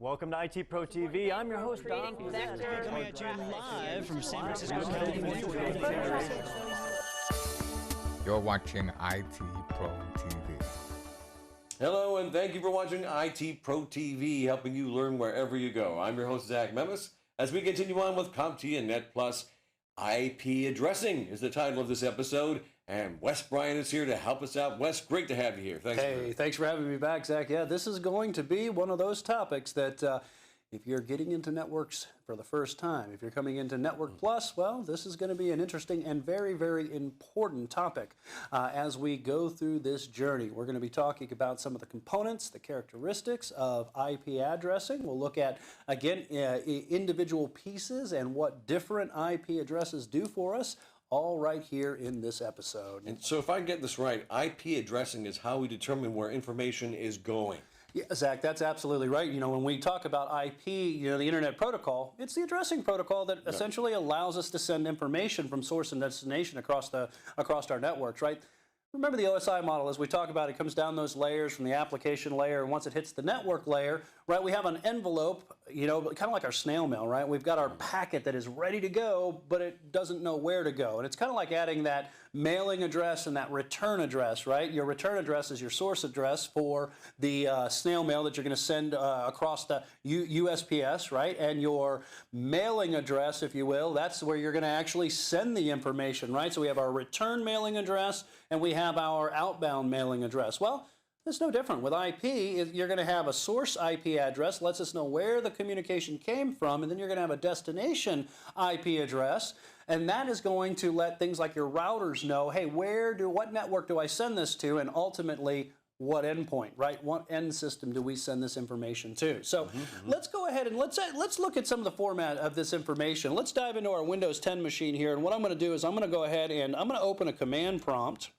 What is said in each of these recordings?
Welcome to IT Pro TV. I'm your host, Don. Coming at you live from San Francisco, California. You're watching IT Pro TV. Hello, and thank you for watching IT Pro TV, helping you learn wherever you go. I'm your host, Zach Memis. As we continue on with compTIA Net Plus, IP addressing is the title of this episode. And Wes Bryant is here to help us out. Wes, great to have you here. Thanks. Hey, thanks for having me back, Zach. Yeah, this is going to be one of those topics that if you're getting into networks for the first time, if you're coming into Network Plus, well, this is going to be an interesting and very, very important topic as we go through this journey. We're going to be talking about some of the components, the characteristics of IP addressing. We'll look at, again, individual pieces and what different IP addresses do for us, all right here in this episode. And so if I get this right, IP addressing is how we determine where information is going. Yeah, Zach, that's absolutely right. You know, when we talk about IP, you know, the Internet Protocol, it's the addressing protocol that essentially allows us to send information from source and destination across our networks, right? Remember the OSI model, as we talk about, it comes down those layers from the application layer, and once it hits the network layer, right, we have an envelope, you know, kind of like our snail mail, right? We've got our packet that is ready to go, but it doesn't know where to go. And it's kind of like adding that mailing address and that return address, right? Your return address is your source address for the snail mail that you're going to send across the USPS, right? And your mailing address, if you will, that's where you're going to actually send the information, right? So we have our return mailing address and we have our outbound mailing address. Well, it's no different. With IP, you're going to have a source IP address, lets us know where the communication came from, and then you're going to have a destination IP address, and that is going to let things like your routers know, hey, what network do I send this to, and ultimately, what endpoint, right? What end system do we send this information to? So let's go ahead and let's look at some of the format of this information. Let's dive into our Windows 10 machine here, and what I'm going to do is I'm going to go ahead and I'm going to open a command prompt,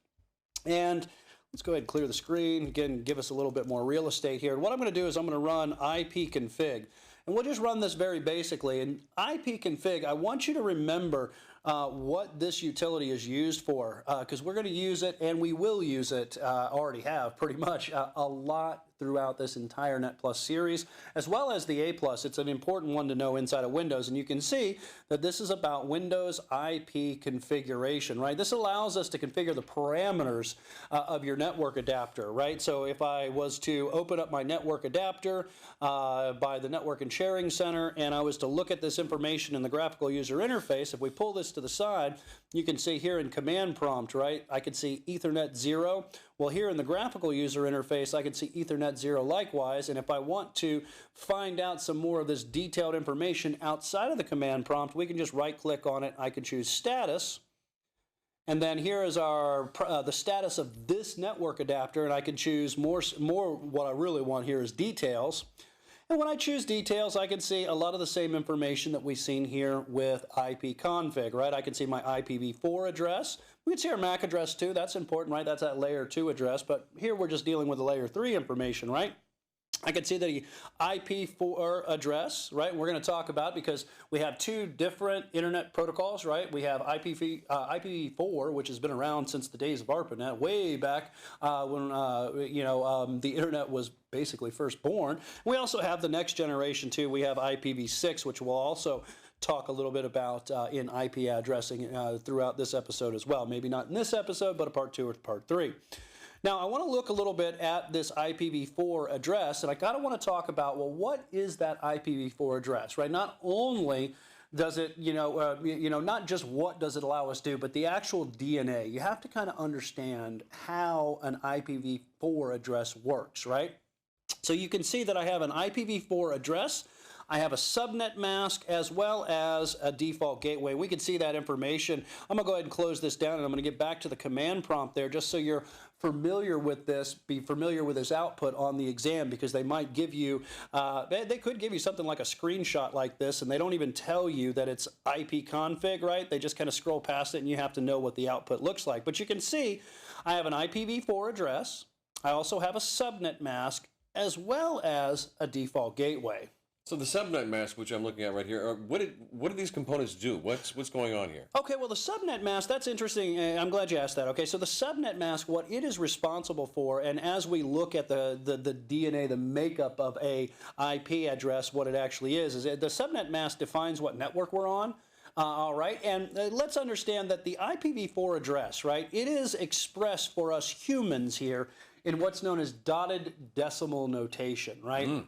and let's go ahead and clear the screen. Again, give us a little bit more real estate here. And what I'm going to do is I'm going to run ipconfig. And we'll just run this very basically. And ipconfig, I want you to remember what this utility is used for, because we're going to use it, and we will use it, already have pretty much, a lot throughout this entire Net Plus series, as well as the A+. It's an important one to know inside of Windows, and you can see that this is about Windows IP configuration, right? This allows us to configure the parameters of your network adapter, right? So if I was to open up my network adapter by the Network and Sharing Center, and I was to look at this information in the graphical user interface, if we pull this to the side, you can see here in command prompt, right? I can see Ethernet 0. Well, here in the graphical user interface, I can see Ethernet 0 likewise, and if I want to find out some more of this detailed information outside of the command prompt, we can just right-click on it. I can choose Status, and then here is our the status of this network adapter, and I can choose more. What I really want here is Details. And when I choose Details, I can see a lot of the same information that we've seen here with ipconfig, right? I can see my IPv4 address. We can see our MAC address too. That's important, right? That's that layer 2 address. But here we're just dealing with the layer 3 information, right? I can see the IP4 address, right? We're going to talk about because we have two different internet protocols, right? We have IPv4, which has been around since the days of ARPANET, way back when the internet was basically first born. We also have the next generation too. We have IPv6, which we'll also talk a little bit about in IP addressing throughout this episode as well. Maybe not in this episode, but a part 2 or part 3. Now, I want to look a little bit at this IPv4 address, and I kind of want to talk about, well, what is that IPv4 address, right? Not only does it, not just what does it allow us to do, but the actual DNA. You have to kind of understand how an IPv4 address works, right? So you can see that I have an IPv4 address. I have a subnet mask as well as a default gateway. We can see that information. I'm going to go ahead and close this down, and I'm going to get back to the command prompt there just so you're familiar with this, be familiar with this output on the exam, because they might give you, they could give you something like a screenshot like this, and they don't even tell you that it's ipconfig, right? They just kind of scroll past it, and you have to know what the output looks like. But you can see I have an IPv4 address. I also have a subnet mask as well as a default gateway. So the subnet mask, which I'm looking at right here, what do these components do? What's going on here? Okay, well, the subnet mask, that's interesting. I'm glad you asked that. Okay, so the subnet mask, what it is responsible for, and as we look at the DNA, the makeup of a IP address, what it actually is the subnet mask defines what network we're on. All right, and let's understand that the IPv4 address, right, it is expressed for us humans here in what's known as dotted decimal notation, right?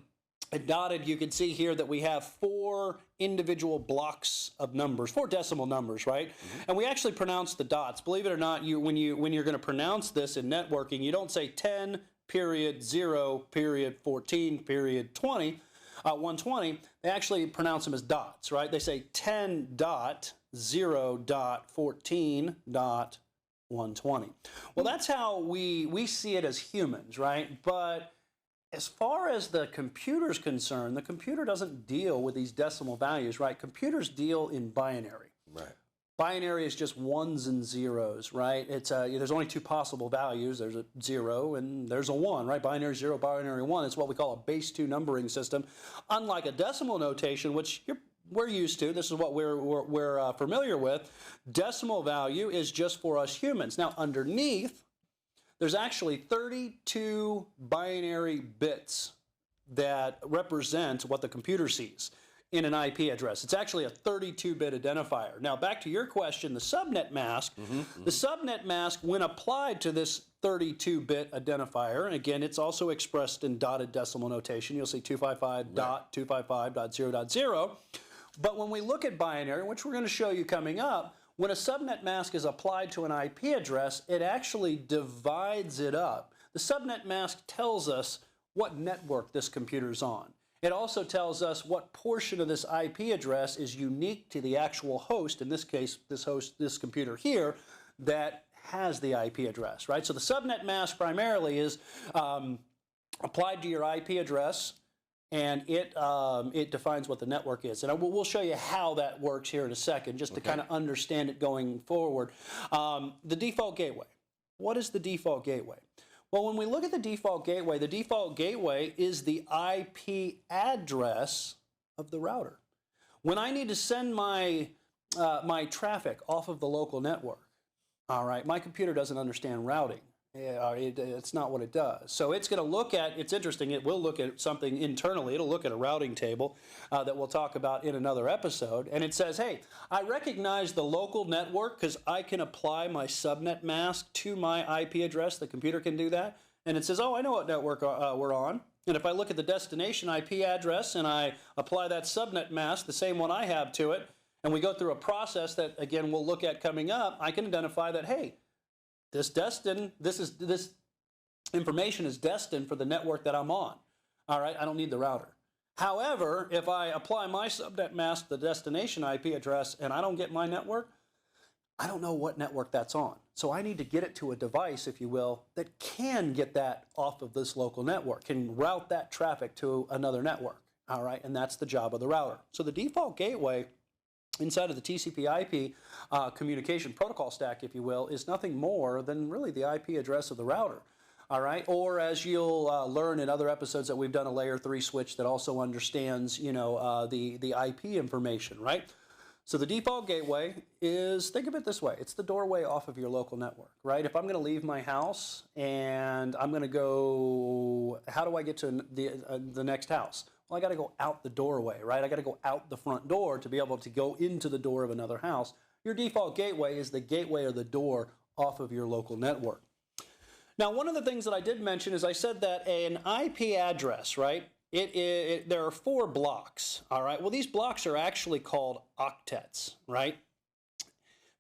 Dotted, you can see here that we have 4 individual blocks of numbers, 4 decimal numbers, right? And we actually pronounce the dots. Believe it or not, when you're going to pronounce this in networking, you don't say 10 period 0 period 14 period 20, 120. They actually pronounce them as dots, right? They say 10 dot 0 dot 14 dot 120. Well, that's how we see it as humans, right? But as far as the computer's concerned, the computer doesn't deal with these decimal values, right? Computers deal in binary. Right. Binary is just ones and zeros, right? It's there's only 2 possible values. There's a 0 and there's a 1, right? Binary 0, binary 1. It's what we call a base 2 numbering system. Unlike a decimal notation, which we're used to, this is what we're familiar with, decimal value is just for us humans. Now, underneath, there's actually 32 binary bits that represent what the computer sees in an IP address. It's actually a 32-bit identifier. Now, back to your question, the subnet mask. The subnet mask, when applied to this 32-bit identifier, and again, it's also expressed in dotted decimal notation. You'll see 255.255.0.0. But when we look at binary, which we're going to show you coming up, when a subnet mask is applied to an IP address, it actually divides it up. The subnet mask tells us what network this computer's on. It also tells us what portion of this IP address is unique to the actual host, in this case, this computer here, that has the IP address, right? So the subnet mask primarily is applied to your IP address, and it defines what the network is. And we'll show you how that works here in a second, just to kind of understand it going forward. The default gateway. What is the default gateway? Well, when we look at the default gateway is the IP address of the router. When I need to send my traffic off of the local network, all right, my computer doesn't understand routing. It's not what it does. So it's going to look at, it's interesting, it will look at something internally. It'll look at a routing table that we'll talk about in another episode. And it says, hey, I recognize the local network because I can apply my subnet mask to my IP address. The computer can do that. And it says, oh, I know what network we're on. And if I look at the destination IP address and I apply that subnet mask, the same one I have to it, and we go through a process that, again, we'll look at coming up, I can identify that, hey, this information is destined for the network that I'm on. All right, I don't need the router. However, if I apply my subnet mask to the destination IP address and I don't get my network, I don't know what network that's on. So I need to get it to a device, if you will, that can get that off of this local network, can route that traffic to another network. All right, and that's the job of the router. So the default gateway inside of the TCP/IP communication protocol stack, if you will, is nothing more than really the IP address of the router. All right, or as you'll learn in other episodes that we've done, a layer 3 switch that also understands, the IP information, right? So the default gateway is, think of it this way, it's the doorway off of your local network, right? If I'm going to leave my house and I'm going to go, how do I get to the next house? Well, I got to go out the doorway, right? I got to go out the front door to be able to go into the door of another house. Your default gateway is the gateway or the door off of your local network. Now, one of the things that I did mention is I said that an IP address, right? There are 4 blocks, all right? Well, these blocks are actually called octets, right?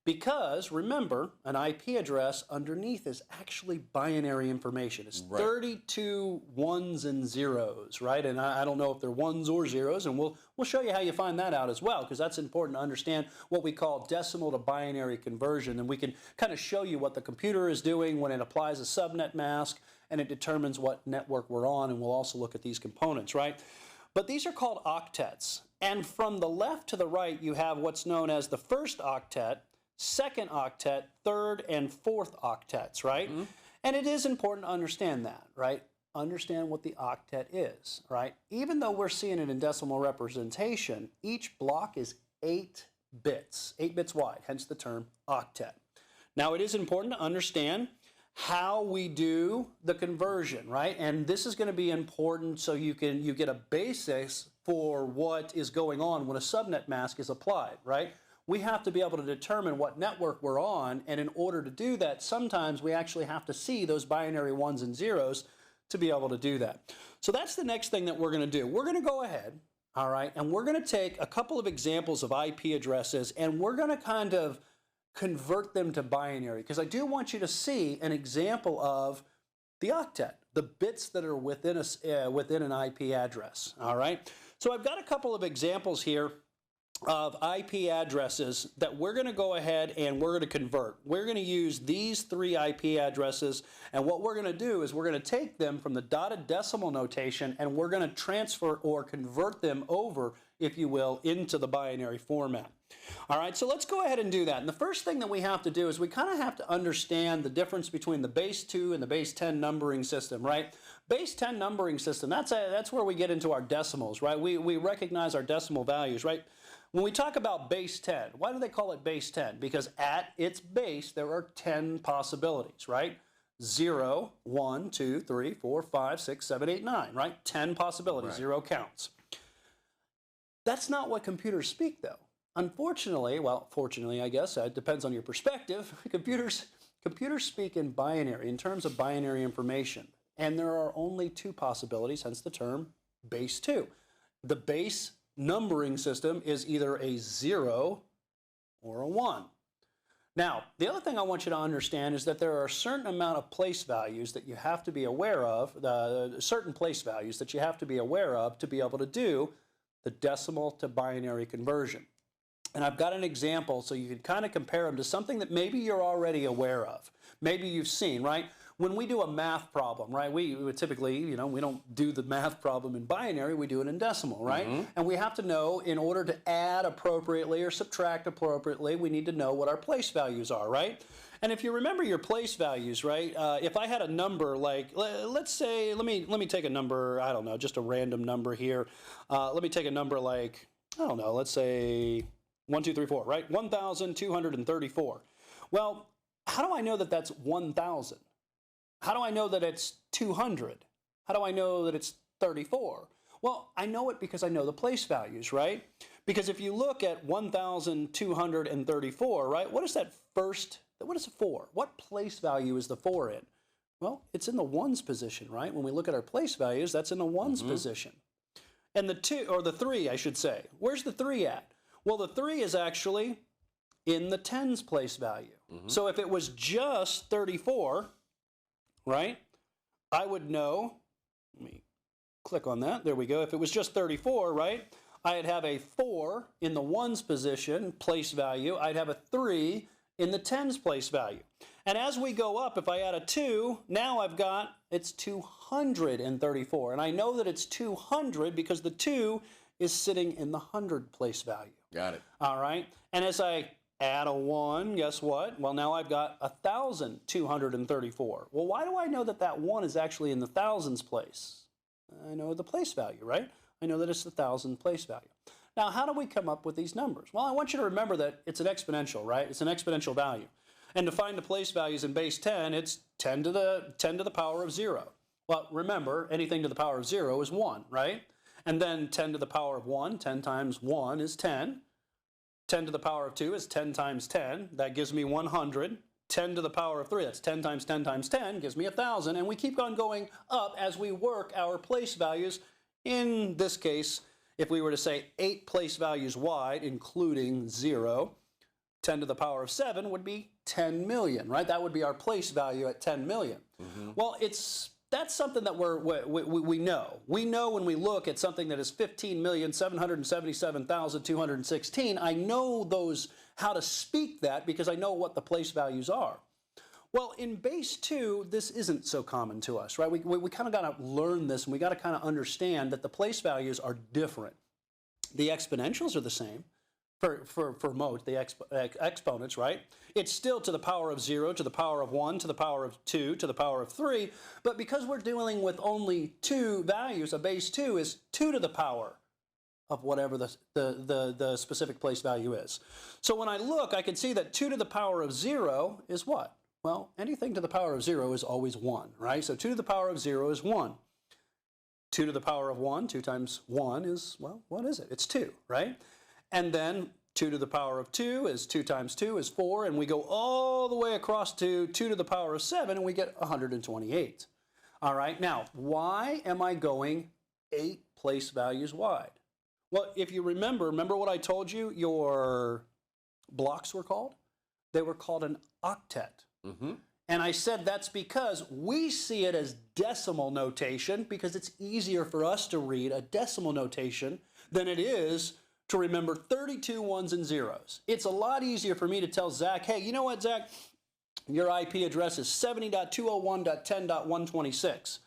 Because, remember, an IP address underneath is actually binary information. It's 32 ones and zeros, right? And I don't know if they're ones or zeros, and we'll show you how you find that out as well, because that's important to understand what we call decimal to binary conversion. And we can kind of show you what the computer is doing when it applies a subnet mask, and it determines what network we're on, and we'll also look at these components, right? But these are called octets. And from the left to the right, you have what's known as the first octet, second octet, third and fourth octets, right? And it is important to understand that, right? understand what the octet is, right? Even though we're seeing it in decimal representation, each block is 8 bits wide, hence the term octet. Now, it is important to understand how we do the conversion, right? And this is going to be important so you get a basis for what is going on when a subnet mask is applied, right? We have to be able to determine what network we're on, and in order to do that, sometimes we actually have to see those binary ones and zeros to be able to do that. So that's the next thing that we're going to do. We're going to go ahead, all right, and we're going to take a couple of examples of IP addresses, and we're going to kind of convert them to binary, because I do want you to see an example of the octet, the bits that are within an IP address, all right? So I've got a couple of examples here of IP addresses that we're going to go ahead and we're going to convert. We're going to use these 3 IP addresses, and what we're going to do is we're going to take them from the dotted decimal notation and we're going to transfer or convert them over, if you will, into the binary format. All right, so let's go ahead and do that. And the first thing that we have to do is we kind of have to understand the difference between the base 2 and the base 10 numbering system, right? Base 10 numbering system, that's where we get into our decimals, right? We recognize our decimal values, right? When we talk about base 10, why do they call it base 10? Because at its base, there are 10 possibilities, right? 0, 1, 2, 3, 4, 5, 6, 7, 8, 9, right? 10 possibilities, right. 0 counts. That's not what computers speak, though. Unfortunately, well, fortunately, I guess, it depends on your perspective, computers speak in binary, in terms of binary information. And there are only 2 possibilities, hence the term base 2. The base numbering system is either a 0 or a 1. Now, the other thing I want you to understand is that there are a certain amount of place values that you have to be aware of, certain place values that you have to be aware of to be able to do the decimal to binary conversion. And I've got an example so you can kind of compare them to something that maybe you're already aware of. Maybe you've seen, right? When we do a math problem, right, we typically, we don't do the math problem in binary, we do it in decimal, right? Mm-hmm. And we have to know, in order to add appropriately or subtract appropriately, we need to know what our place values are, right? And if you remember your place values, right, if I had a number like, let's say, let me take a number, I don't know, just a random number here. Let me take a number like, I don't know, let's say 1, 2, 3, 4, right? 1,234. Well, how do I know that that's 1,000? How do I know that it's 200? How do I know that it's 34? Well, I know it because I know the place values, right? Because if you look at 1,234, right, what is that first, what is it for? What place value is the 4 in? Well, it's in the ones position, right? When we look at our place values, that's in the ones position. And the 2, or the 3, I should say. Where's the 3 at? Well, the 3 is actually in the tens place value. So if it was just 34, right, I would know, let me click on that, there we go. If it was just 34, right, I'd have a 4 in the ones position, place value. I'd have a 3 in the tens place value. And as we go up, if I add a 2, now I've got, it's 234. And I know that it's 200 because the 2 is sitting in the 100 place value. Got it. All right. And as I add a 1, guess what? Well, now I've got 1,234. Well, why do I know that that 1 is actually in the thousands place? I know the place value, right? I know that it's the 1,000 place value. Now, how do we come up with these numbers? Well, I want you to remember that it's an exponential, right? It's an exponential value. And to find the place values in base 10, it's 10 to the power of 0. Well, remember, anything to the power of 0 is 1, right? And then 10 to the power of 1, 10 times 1 is 10. 10 to the power of 2 is 10 times 10. That gives me 100. 10 to the power of 3, that's 10 times 10 times 10, gives me 1,000. And we keep on going up as we work our place values. In this case, if we were to say 8 place values wide, including 0, 10 to the power of 7 would be 10 million, right? That would be our place value at 10 million. Well, that's something that we know. We know when we look at something that is 15,777,216, I know those, how to speak that because I know what the place values are. Well, in base 2, this isn't so common to us, right? We kind of got to learn this, and we got to kind of understand that the place values are different. The exponentials are the same. for mote, the exponents, right? It's still to the power of 0, to the power of 1, to the power of 2, to the power of 3. But because we're dealing with only 2 values, a base 2 is 2 to the power of whatever the specific place value is. So when I look, I can see that 2 to the power of 0 is what? Well, anything to the power of 0 is always 1, right? So 2 to the power of 0 is 1. 2 to the power of 1, 2 times 1 is, well, what is it? It's 2, right? And then 2 to the power of 2 is 2 times 2 is 4, and we go all the way across to 2 to the power of 7, and we get 128. All right, now, why am I going 8 place values wide? Well, if you remember what I told you your blocks were called? They were called an octet. Mm-hmm. And I said that's because we see it as decimal notation because it's easier for us to read a decimal notation than it is to remember 32 ones and zeros. It's a lot easier for me to tell Zach, hey, you know what, Zach? Your IP address is 70.201.10.126.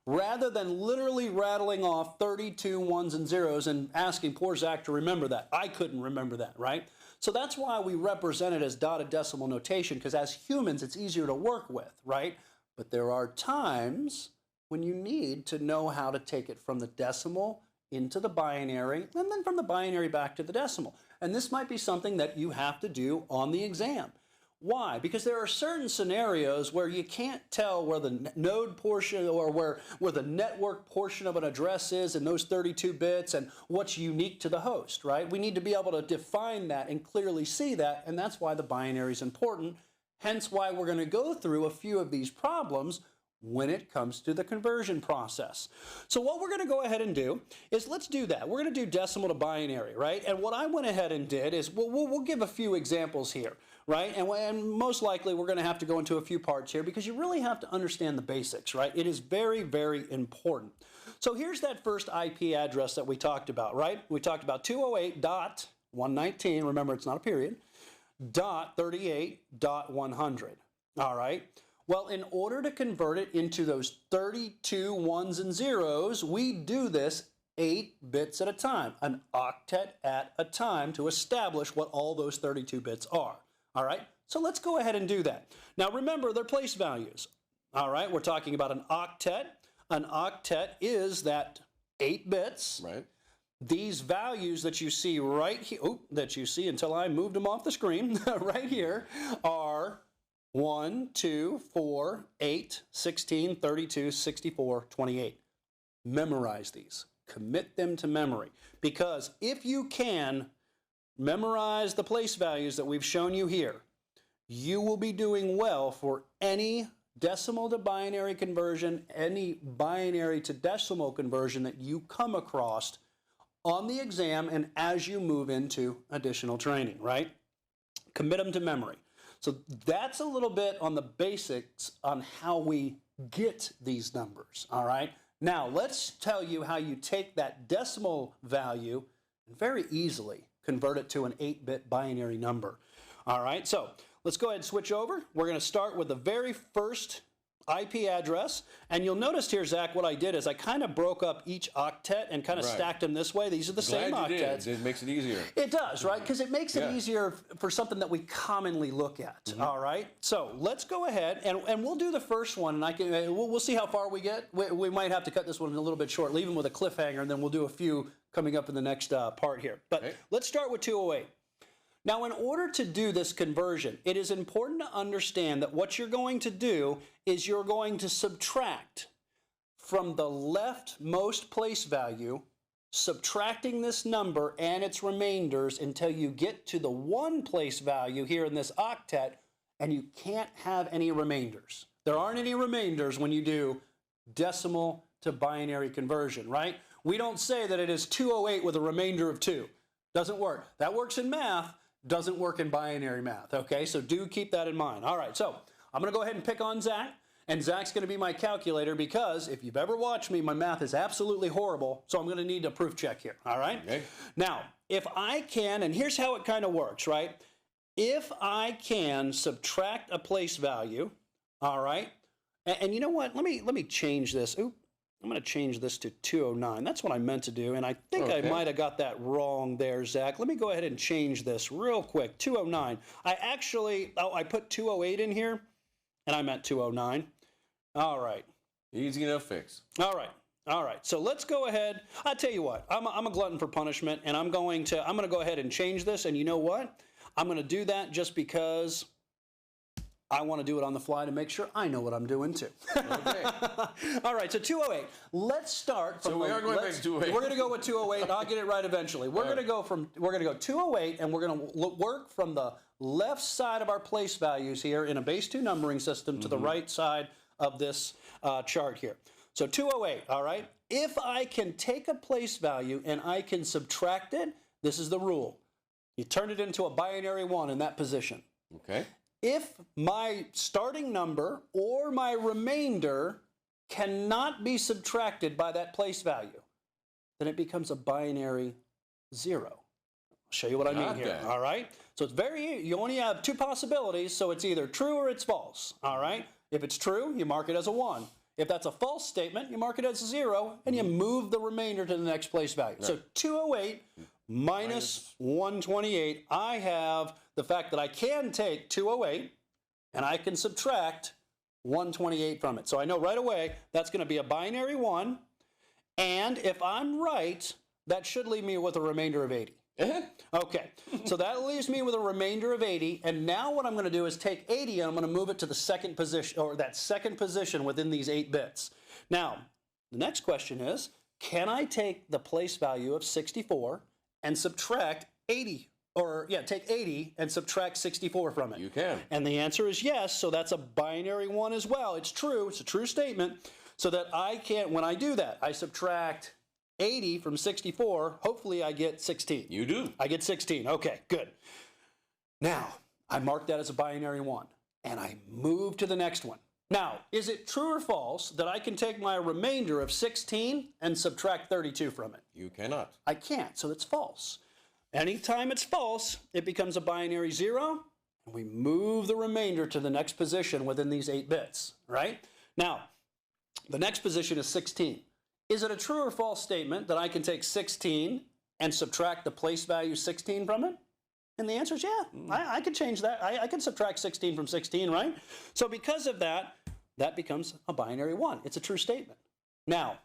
Rather than literally rattling off 32 ones and zeros and asking poor Zach to remember that. I couldn't remember that, right? So that's why we represent it as dotted decimal notation, because as humans, it's easier to work with, right? But there are times when you need to know how to take it from the decimal into the binary, and then from the binary back to the decimal. And this might be something that you have to do on the exam. Why? Because there are certain scenarios where you can't tell where the node portion or where the network portion of an address is in those 32 bits and what's unique to the host, right? We need to be able to define that and clearly see that, and that's why the binary is important, hence why we're going to go through a few of these problems when it comes to the conversion process. So what we're going to go ahead and do is let's do that. We're going to do decimal to binary, right? And what I went ahead and did is we'll give a few examples here, right? And most likely we're going to have to go into a few parts here because you really have to understand the basics, right? It is very, very important. So here's that first IP address that we talked about, right? We talked about 208.119, remember it's not a period, .38.100, all right? Well, in order to convert it into those 32 ones and zeros, we do this 8 bits at a time, an octet at a time to establish what all those 32 bits are. All right, so let's go ahead and do that. Now remember, they're place values. All right, we're talking about an octet. An octet is that 8 bits. Right. These values that you see right here, that you see until I moved them off the screen, right here, are 1, 2, 4, 8, 16, 32, 64, 28. Memorize these. Commit them to memory. Because if you can memorize the place values that we've shown you here, you will be doing well for any decimal to binary conversion, any binary to decimal conversion that you come across on the exam and as you move into additional training, right? Commit them to memory. So that's a little bit on the basics on how we get these numbers, all right? Now, let's tell you how you take that decimal value and very easily convert it to an 8-bit binary number, all right? So let's go ahead and switch over. We're going to start with the very first IP address, and you'll notice here, Zach, what I did is I kind of broke up each octet and kind of stacked them this way. These are the same octets. It makes it easier. It does, right? Because it makes it easier for something that we commonly look at. All right. So let's go ahead and we'll do the first one, and we'll see how far we get. We might have to cut this one a little bit short, leave them with a cliffhanger, and then we'll do a few coming up in the next part here. But let's start with 208. Now, in order to do this conversion, it is important to understand that what you're going to do is you're going to subtract from the leftmost place value, subtracting this number and its remainders until you get to the 1 place value here in this octet, and you can't have any remainders. There aren't any remainders when you do decimal to binary conversion, right? We don't say that it is 208 with a remainder of 2. Doesn't work. That works in math. Doesn't work in binary math, okay? So do keep that in mind. All right, so I'm going to go ahead and pick on Zach, and Zach's going to be my calculator because if you've ever watched me, my math is absolutely horrible, so I'm going to need a proof check here, all right? Okay. Now, if I can, and here's how it kind of works, right? If I can subtract a place value, all right, and you know what? Let me change this. Oop, I'm going to change this to 209. That's what I meant to do, and I think I might have got that wrong there, Zach. Let me go ahead and change this real quick. 209. I put 208 in here, and I meant 209. All right. Easy enough fix. All right. All right. So let's go ahead. I tell you what. I'm a glutton for punishment, and I'm going to go ahead and change this. And you know what? I'm going to do that just because I want to do it on the fly to make sure I know what I'm doing too. Okay. All right, so 208. Let's start from So we are going back to 208. We're going to go with 208, and I'll get it right eventually. We're going to go 208, and we're going to work from the left side of our place values here in a base 2 numbering system to the right side of this chart here. So 208, all right? If I can take a place value and I can subtract it, this is the rule. You turn it into a binary 1 in that position. Okay. If my starting number or my remainder cannot be subtracted by that place value, then it becomes a binary 0. I'll show you what I mean here. All right? So it's you only have 2 possibilities, so it's either true or it's false. All right? If it's true, you mark it as a 1. If that's a false statement, you mark it as a 0, and you move the remainder to the next place value. Right. So 208 minus 128, I have the fact that I can take 208 and I can subtract 128 from it. So I know right away that's going to be a binary 1. And if I'm right, that should leave me with a remainder of 80. Okay, so that leaves me with a remainder of 80. And now what I'm going to do is take 80 and I'm going to move it to the second position, or that second position within these 8 bits. Now, the next question is, can I take the place value of 64 and subtract 80? Take 80 and subtract 64 from it. You can. And the answer is yes, so that's a binary 1 as well. It's true, it's a true statement. So that I can, when I do that, I subtract 80 from 64, hopefully I get 16. You do. I get 16, okay, good. Now, I mark that as a binary 1, and I move to the next one. Now, is it true or false that I can take my remainder of 16 and subtract 32 from it? You cannot. I can't, so it's false. Anytime it's false, it becomes a binary 0, and we move the remainder to the next position within these 8 bits, right? Now, the next position is 16. Is it a true or false statement that I can take 16 and subtract the place value 16 from it? And the answer is yeah, I could change that. I can subtract 16 from 16, right? So because of that, that becomes a binary 1. It's a true statement. Now,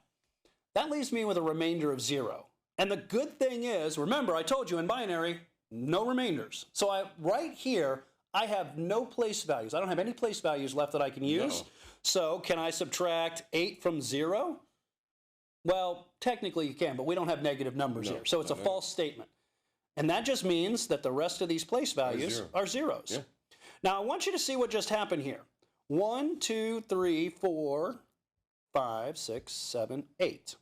that leaves me with a remainder of 0. And the good thing is, remember, I told you in binary, no remainders. So right here, I have no place values. I don't have any place values left that I can use. No. So can I subtract 8 from 0? Well, technically you can, but we don't have negative numbers here. So it's a false statement. And that just means that the rest of these place values are zeros. Yeah. Now, I want you to see what just happened here. 1, 2, 3, 4, 5, 6, 7, 8.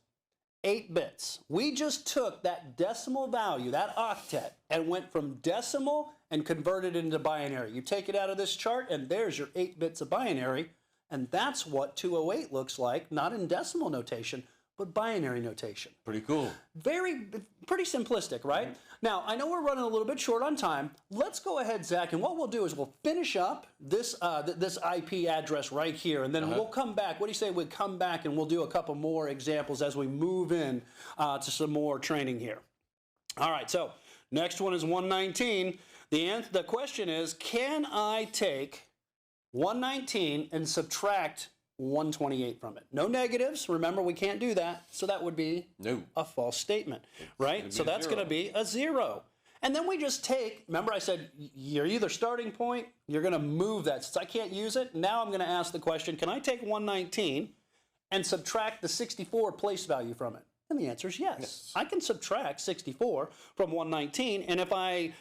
8 bits. We just took that decimal value, that octet, and went from decimal and converted it into binary. You take it out of this chart, and there's your 8 bits of binary. And that's what 208 looks like, not in decimal notation, but binary notation. Pretty cool. Pretty simplistic, right? Mm-hmm. Now, I know we're running a little bit short on time. Let's go ahead, Zach, and what we'll do is we'll finish up this this IP address right here, and then we'll come back. What do you say we come back and we'll do a couple more examples as we move in to some more training here. All right, so next one is 119. The question is, can I take 119 and subtract 128 from it? No negatives. Remember, we can't do that. So that would be a false statement, right? So that's going to be a 0. And then we just take, remember I said, you're either starting point, you're going to move that. Since I can't use it, now I'm going to ask the question, can I take 119 and subtract the 64 place value from it? And the answer is yes. I can subtract 64 from 119. And if I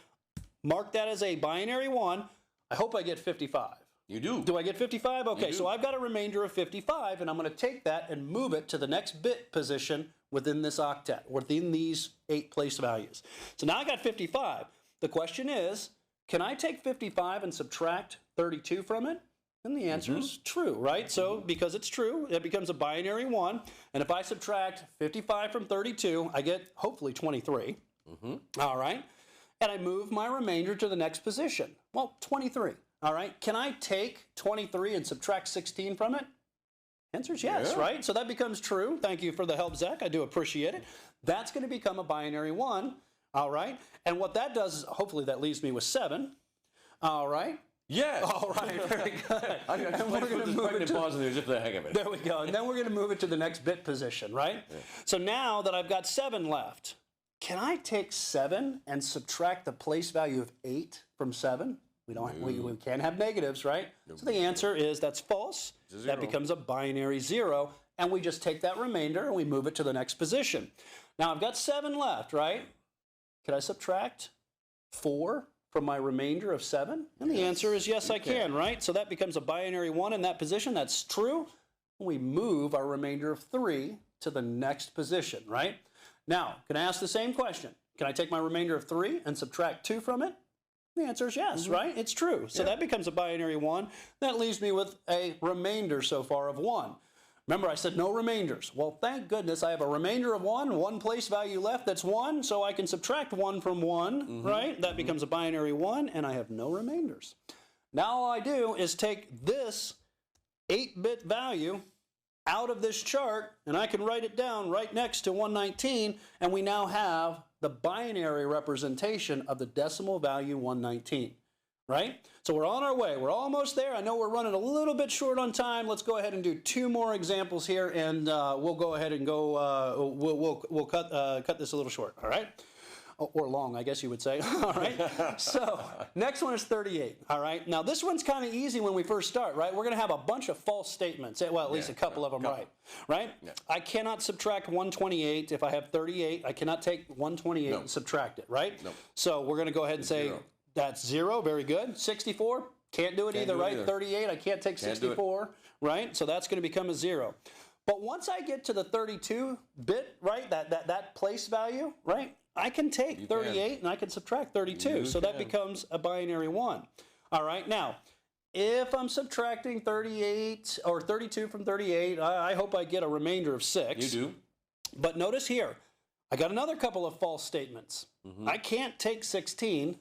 mark that as a binary 1, I hope I get 55. You do. Do I get 55? Okay, so I've got a remainder of 55, and I'm going to take that and move it to the next bit position within this octet, within these 8 place values. So now I got 55. The question is, can I take 55 and subtract 32 from it? And the answer is true, right? So because it's true, it becomes a binary 1. And if I subtract 55 from 32, I get hopefully 23. All right. And I move my remainder to the next position. Well, 23. All right, can I take 23 and subtract 16 from it? Answer is yes, Yeah. right? So that becomes true. Thank you for the help, Zach. I do appreciate it. That's going to become a binary 1, all right? And what that does is, hopefully that leaves me with 7, all right? Yes. All right, very good. I'm going to put this pregnant pause in there just for the heck of it. There we go. And then we're going to move it to the next bit position, right? Yeah. So now that I've got 7 left, can I take 7 and subtract the place value of 8 from 7? We can't have negatives, right? So the answer is that's false. That becomes a binary 0, and we just take that remainder and we move it to the next position. Now I've got 7 left, right? Can I subtract 4 from my remainder of 7? And the answer is yes, I can, right? So that becomes a binary 1 in that position. That's true. We move our remainder of 3 to the next position, right? Now, can I ask the same question? Can I take my remainder of 3 and subtract 2 from it? The answer is yes, right? It's true. So that becomes a binary 1. That leaves me with a remainder so far of 1. Remember, I said no remainders. Well, thank goodness I have a remainder of 1 place value left that's 1, so I can subtract 1 from 1, right? That becomes a binary 1, and I have no remainders. Now all I do is take this 8-bit value out of this chart, and I can write it down right next to 119, and we now have the binary representation of the decimal value 119, right? So we're on our way. We're almost there. I know we're running a little bit short on time. Let's go ahead and do 2 more examples here, and we'll go ahead and go. We'll cut this a little short. All right. Or long, I guess you would say. All right. So next one is 38. All right. Now this one's kind of easy when we first start, right? We're going to have a bunch of false statements. Well, at least a couple of them right? Yeah. I cannot subtract 128 if I have 38. I cannot take 128 and subtract it, right? No. So we're going to go ahead and say that's 0. Very good. 64. Can't do it either, right? 38. I can't take 64, right? So that's going to become a 0. But once I get to the 32-bit, right? That place value, right? I can take 38 and I can subtract 32. So that becomes a binary 1. All right. Now, if I'm subtracting 38 or 32 from 38, I hope I get a remainder of 6. You do. But notice here, I got another couple of false statements. I can't take 16,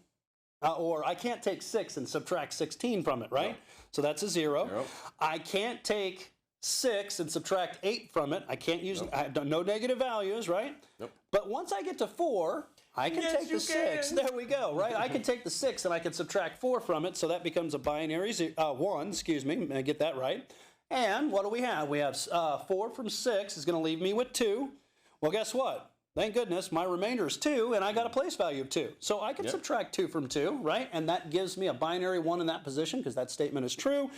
or I can't take 6 and subtract 16 from it, right? No. So that's a 0. I can't take 6 and subtract 8 from it. I can't use no negative values, right? Nope. But once I get to 4, I can take the 6. There we go, right? I can take the 6 and I can subtract 4 from it, so that becomes a binary 1, excuse me, I get that right. And what do we have? We have 4 from 6 is going to leave me with 2. Well, guess what? Thank goodness, my remainder is 2, and I got a place value of 2. So I can subtract 2 from 2, right? And that gives me a binary 1 in that position, because that statement is true,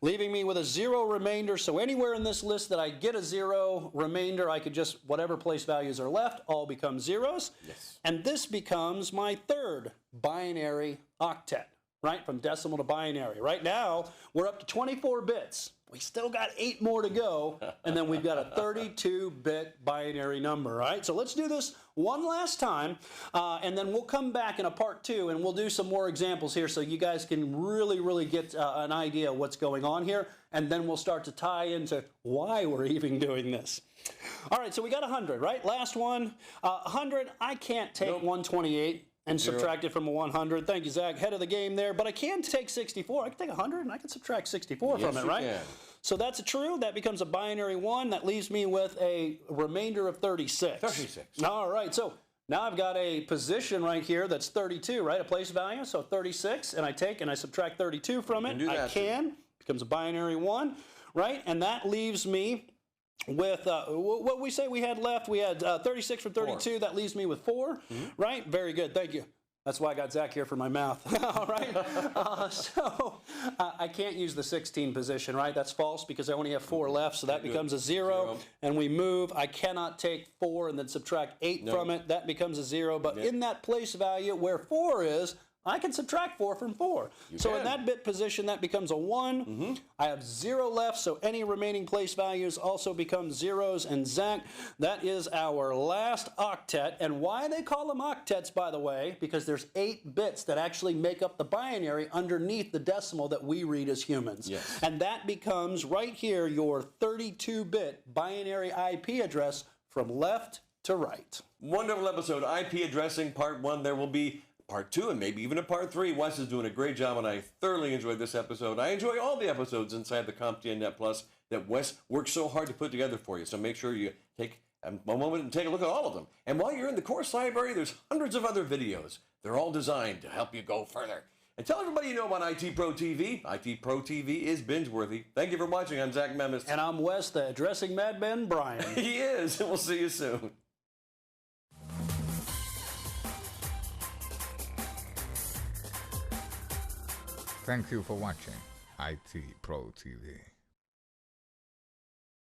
leaving me with a 0 remainder. So anywhere in this list that I get a 0 remainder, I could just, whatever place values are left, all become zeros. Yes. And this becomes my third binary octet, right? From decimal to binary. Right now, we're up to 24 bits. We still got 8 more to go, and then we've got a 32-bit binary number, right? So let's do this one last time, and then we'll come back in a part 2, and we'll do some more examples here so you guys can really get an idea of what's going on here, and then we'll start to tie into why we're even doing this. All right, so we got 100, right? Last one. 100, I can't take 128 and subtract it from a 100. Thank you, Zach. Head of the game there. But I can take 64. I can take 100 and I can subtract 64 from it, right? So that's a true. That becomes a binary 1. That leaves me with a remainder of 36. 36. All right. So now I've got a position right here that's 32, right? A place value. So 36. And I take and I subtract 32 from it. I can. Becomes a binary 1, right? And that leaves me with what we say we had left. We had 36 from 32. 4. That leaves me with 4, right? Very good. Thank you. That's why I got Zach here for my math. All right. So I can't use the 16 position, right? That's false because I only have 4 left. So that becomes a 0. And we move. I cannot take 4 and then subtract 8 from it. That becomes a 0. But in that place value where 4 is, I can subtract 4 from 4. So in that bit position, that becomes a 1. I have 0 left, so any remaining place values also become zeros. And Zach, that is our last octet. And why they call them octets, by the way, because there's 8 bits that actually make up the binary underneath the decimal that we read as humans. Yes. And that becomes, right here, your 32-bit binary IP address from left to right. Wonderful episode, IP addressing part 1. There will be part 2 and maybe even a part 3. Wes is doing a great job, and I thoroughly enjoyed this episode. I enjoy all the episodes inside the compTIA Net Plus that Wes works so hard to put together for you. So make sure you take a moment and take a look at all of them. And while you're in the course library, there's hundreds of other videos. They're all designed to help you go further. And tell everybody you know about IT Pro TV. IT Pro TV is binge-worthy. Thank you for watching. I'm Zach Memis. And I'm Wes, the addressing madman Brian. He is. We'll see you soon. Thank you for watching IT Pro TV.